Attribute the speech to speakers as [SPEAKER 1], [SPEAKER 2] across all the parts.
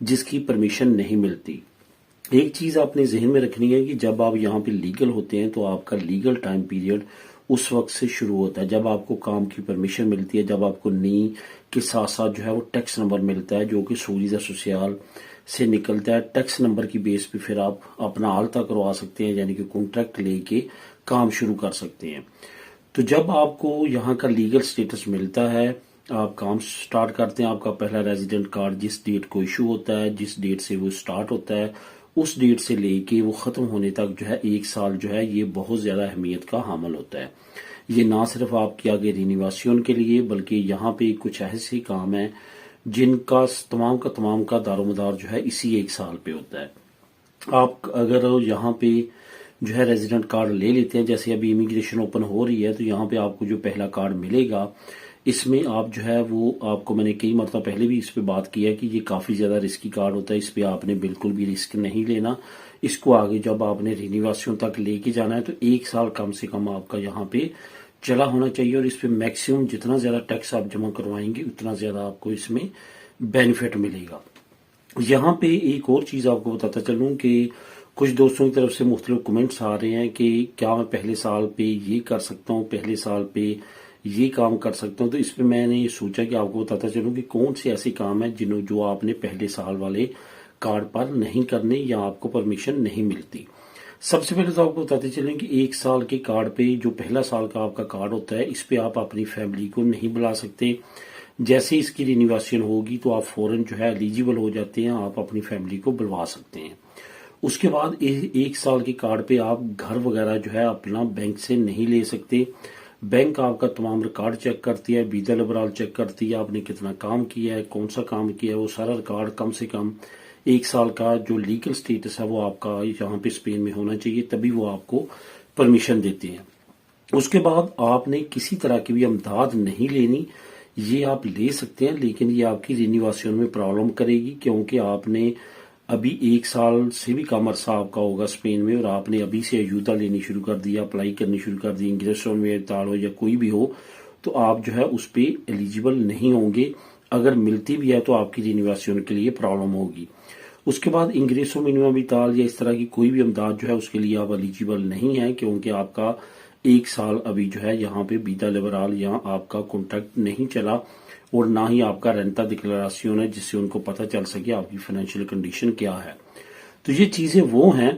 [SPEAKER 1] جس کی پرمیشن نہیں ملتی۔ ایک چیز آپ نے ذہن میں رکھنی ہے کہ جب آپ یہاں پہ لیگل ہوتے ہیں تو آپ کا لیگل ٹائم پیریڈ اس وقت سے شروع ہوتا ہے جب آپ کو کام کی پرمیشن ملتی ہے، جب آپ کو نئی کے ساتھ ساتھ جو ہے وہ ٹیکس نمبر ملتا ہے جو کہ سوریزہ سوسیال سے نکلتا ہے۔ ٹیکس نمبر کی بیس پہ پھر آپ اپنا آلتا کروا سکتے ہیں، یعنی کہ کانٹریکٹ لے کے کام شروع کر سکتے ہیں۔ تو جب آپ کو یہاں کا لیگل سٹیٹس ملتا ہے، آپ کام سٹارٹ کرتے ہیں، آپ کا پہلا ریزیڈنٹ کارڈ جس ڈیٹ کو ایشو ہوتا ہے، جس ڈیٹ سے وہ سٹارٹ ہوتا ہے، اس ڈیٹ سے لے کے وہ ختم ہونے تک جو ہے 1 سال جو ہے یہ بہت زیادہ اہمیت کا حامل ہوتا ہے۔ یہ نہ صرف آپ کے آگے رینیویشن کے لیے بلکہ یہاں پہ کچھ ایسے کام ہیں جن کا تمام کا دار و مدار جو ہے اسی 1 سال پہ ہوتا ہے۔ آپ اگر یہاں پہ جو ہے ریزیڈنٹ کارڈ لے لیتے ہیں، جیسے ابھی امیگریشن اوپن ہو رہی ہے تو یہاں پہ آپ کو جو پہلا کارڈ ملے گا اس میں آپ جو ہے وہ آپ کو میں نے کئی مرتبہ پہلے بھی اس پہ بات کی ہے کہ یہ کافی زیادہ رسکی کارڈ ہوتا ہے، اس پہ آپ نے بالکل بھی رسک نہیں لینا۔ اس کو آگے جب آپ نے رینیویشن تک لے کے جانا ہے تو 1 سال کم سے کم آپ کا یہاں پہ چلا ہونا چاہیے، اور اس پہ میکسیمم جتنا زیادہ ٹیکس آپ جمع کروائیں گے اتنا زیادہ آپ کو اس میں بینیفٹ ملے گا۔ یہاں پہ ایک اور چیز آپ کو بتاتا چلوں کہ کچھ دوستوں کی طرف سے مختلف کمنٹس آ رہے ہیں کہ کیا میں پہلے سال پہ یہ کر سکتا ہوں، پہلے سال پہ یہ کام کر سکتا ہوں۔ تو اس پہ میں نے یہ سوچا کہ آپ کو بتاتا چلوں کہ کون سے ایسے کام ہیں جو آپ نے پہلے سال والے کارڈ پر نہیں کرنے یا آپ کو پرمیشن نہیں ملتی۔ سب سے پہلے تو آپ کو بتاتے چلیں کہ 1 سال کے کارڈ پہ جو پہلا سال کا آپ کا کارڈ ہوتا ہے اس پہ آپ اپنی فیملی کو نہیں بلا سکتے۔ جیسے اس کی رینیویشن ہوگی تو آپ فوراً جو ہے ایلیجیبل ہو جاتے ہیں، آپ اپنی فیملی کو بلوا سکتے ہیں۔ اس کے بعد 1 سال کے کارڈ پہ آپ گھر وغیرہ جو ہے اپنا بینک سے نہیں لے سکتے۔ بینک آپ کا تمام ریکارڈ چیک کرتی ہے، ویزا لبرال چیک کرتی ہے، آپ نے کتنا کام کیا ہے، کون سا کام کیا ہے، وہ سارا ریکارڈ کم سے کم 1 سال کا جو لیگل سٹیٹس ہے وہ آپ کا یہاں پہ اسپین میں ہونا چاہیے، تبھی وہ آپ کو پرمیشن دیتے ہیں۔ اس کے بعد آپ نے کسی طرح کی بھی امداد نہیں لینی، یہ آپ لے سکتے ہیں لیکن یہ آپ کی رینیویشن میں پرابلم کرے گی، کیونکہ آپ نے ابھی 1 سال سے بھی کم عرصہ آپ کا ہوگا اسپین میں اور آپ نے ابھی سے ایوتا لینی شروع کر دی، اپلائی کرنی شروع کر دی، انگریسون میں تاڑ ہو یا کوئی بھی ہو، تو آپ جو ہے اس پہ ایلیجیبل نہیں ہوں گے۔ اگر ملتی بھی ہے تو آپ کی رینیویشن کے لیے پرابلم ہوگی۔ اس کے بعد انگریسو منیمم ویتال یا اس طرح کی کوئی بھی امداد جو ہے اس کے لیے آپ ایلیجیبل نہیں ہیں، کیونکہ آپ کا 1 سال ابھی جو ہے یہاں پہ ویزا لبرال یا آپ کا کانٹریکٹ نہیں چلا، اور نہ ہی آپ کا رینتا ڈکلراسیون ہے جس سے ان کو پتہ چل سکے آپ کی فائنینشیل کنڈیشن کیا ہے۔ تو یہ چیزیں وہ ہیں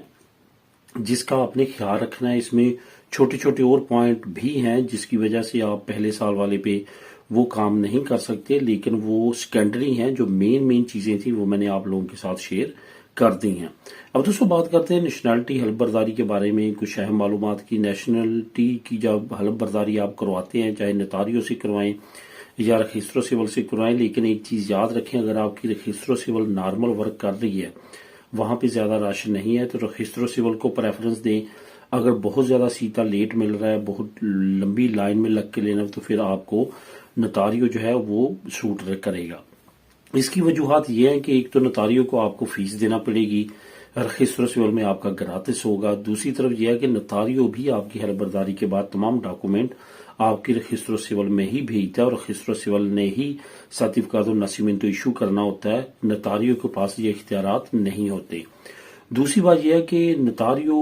[SPEAKER 1] جس کا آپ نے خیال رکھنا ہے۔ اس میں چھوٹے چھوٹے اور پوائنٹ بھی ہیں جس کی وجہ سے آپ پہلے سال والے پہ وہ کام نہیں کر سکتے، لیکن وہ سیکنڈری ہیں، جو مین چیزیں تھیں وہ میں نے آپ لوگوں کے ساتھ شیئر کر دی ہیں۔ اب دوستوں بات کرتے ہیں نیشنلٹی حلف برداری کے بارے میں، کچھ اہم معلومات کی۔ نیشنلٹی کی جب حلف برداری آپ کرواتے ہیں، چاہے نتاریوں سے کروائیں یا رجسٹر سول سے کروائیں، لیکن ایک چیز یاد رکھیں، اگر آپ کی رجسٹر سول نارمل ورک کر رہی ہے، وہاں پہ زیادہ رش نہیں ہے، تو رجسٹر سول کو پریفرنس دیں۔ اگر بہت زیادہ سیٹا لیٹ مل رہا ہے، بہت لمبی لائن میں لگ کے لینا، تو پھر آپ کو نتاریو جو ہے وہ سوٹ کرے گا۔ اس کی وجوہات یہ ہیں کہ ایک تو نتاریو کو آپ کو فیس دینا پڑے گی، رجسٹر سول میں آپ کا گراتس ہوگا۔ دوسری طرف یہ ہے کہ نتاریو بھی آپ کی حلف برداری کے بعد تمام ڈاکومنٹ آپ کی رجسٹر سول میں ہی بھیجتا ہے، اور رجسٹر سول نے ہی سرٹیفکیٹ ناسیمنتو ایشو کرنا ہوتا ہے، نتاریو کے پاس یہ اختیارات نہیں ہوتے۔ دوسری بات یہ ہے کہ نتاریو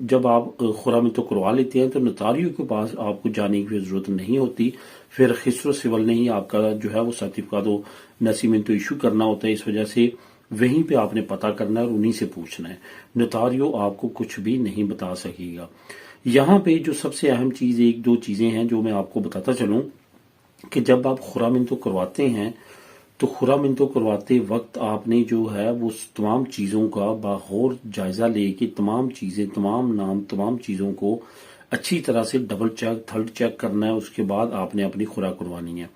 [SPEAKER 1] جب آپ خورامنتو کروا لیتے ہیں تو نتاریو کے پاس آپ کو جانے کی ضرورت نہیں ہوتی، پھر رجسٹر سول نے ہی آپ کا جو ہے وہ سرٹیفکیٹ ناسیمنتو ایشو کرنا ہوتا ہے۔ اس وجہ سے وہیں پہ آپ نے پتہ کرنا ہے اور انہی سے پوچھنا ہے، نتاریو آپ کو کچھ بھی نہیں بتا سکے گا۔ یہاں پہ جو سب سے اہم چیز 1-2 چیزیں ہیں جو میں آپ کو بتاتا چلوں کہ جب آپ خورامنتو کرواتے ہیں تو خورامنتو کرواتے وقت آپ نے جو ہے وہ تمام چیزوں کا باغور جائزہ لے کے تمام چیزیں، تمام نام، تمام چیزوں کو اچھی طرح سے ڈبل چیک، تھرڈ چیک کرنا ہے۔ اس کے بعد آپ نے اپنی خورا کروانی ہے،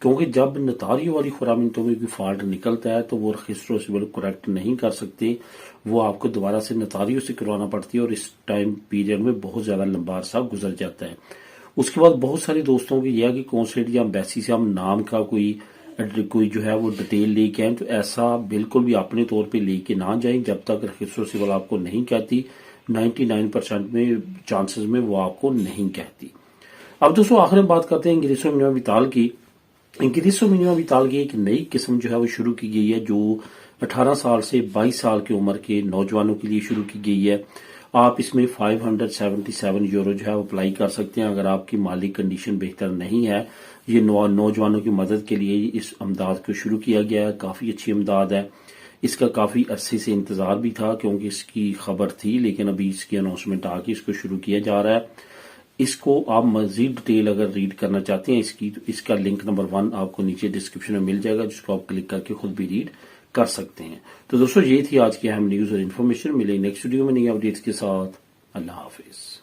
[SPEAKER 1] کیونکہ جب نتاریو والی خورامنتو میں کوئی فالٹ نکلتا ہے تو وہ رجسٹر سول کریکٹ نہیں کر سکتے، وہ آپ کو دوبارہ سے نتاریو سے کروانا پڑتی ہے، اور اس ٹائم پیریڈ میں بہت زیادہ لمبا عرصہ گزر جاتا ہے۔ اس کے بعد بہت سارے دوستوں کی یہ ہے کہ کونسلیٹ یا امبیسی سے ہم نام کا کوئی جو ہے وہ ڈیٹیل لے کے آئیں، تو ایسا بالکل بھی اپنے طور پہ لے کے نہ جائیں جب تک رجسٹر سول آپ کو نہیں کہتی۔ 99% میں چانسز میں وہ آپ کو نہیں کہتی۔ اب دوستوں آخر میں بات کرتے ہیں انگریسو منیمم ویتال کی۔ انگریسو منیمم ویتال کی ایک نئی قسم جو ہے وہ شروع کی گئی ہے جو 18 سال سے 22 سال کی عمر کے نوجوانوں کے لیے شروع کی گئی ہے۔ آپ اس میں 577 یورو جو ہے وہ اپلائی کر سکتے ہیں اگر آپ کی مالی کنڈیشن بہتر نہیں ہے۔ یہ نوجوانوں کی مدد کے لیے اس امداد کو شروع کیا گیا ہے، کافی اچھی امداد ہے۔ اس کا کافی عرصے سے انتظار بھی تھا کیونکہ اس کی خبر تھی، لیکن ابھی اس کی اناؤنسمنٹ آ کے اس کو شروع کیا جا رہا ہے۔ اس کو آپ مزید ڈیٹیل اگر ریڈ کرنا چاہتے ہیں اس کی، تو اس کا لنک نمبر 1 آپ کو نیچے ڈسکرپشن میں مل جائے گا، جس کو آپ کلک کر کے خود بھی ریڈ کر سکتے ہیں۔ تو دوستو یہ تھی آج کی اہم نیوز اور انفارمیشن۔ ملیں نیکسٹ ویڈیو میں نئی اپڈیٹس کے ساتھ۔ اللہ حافظ۔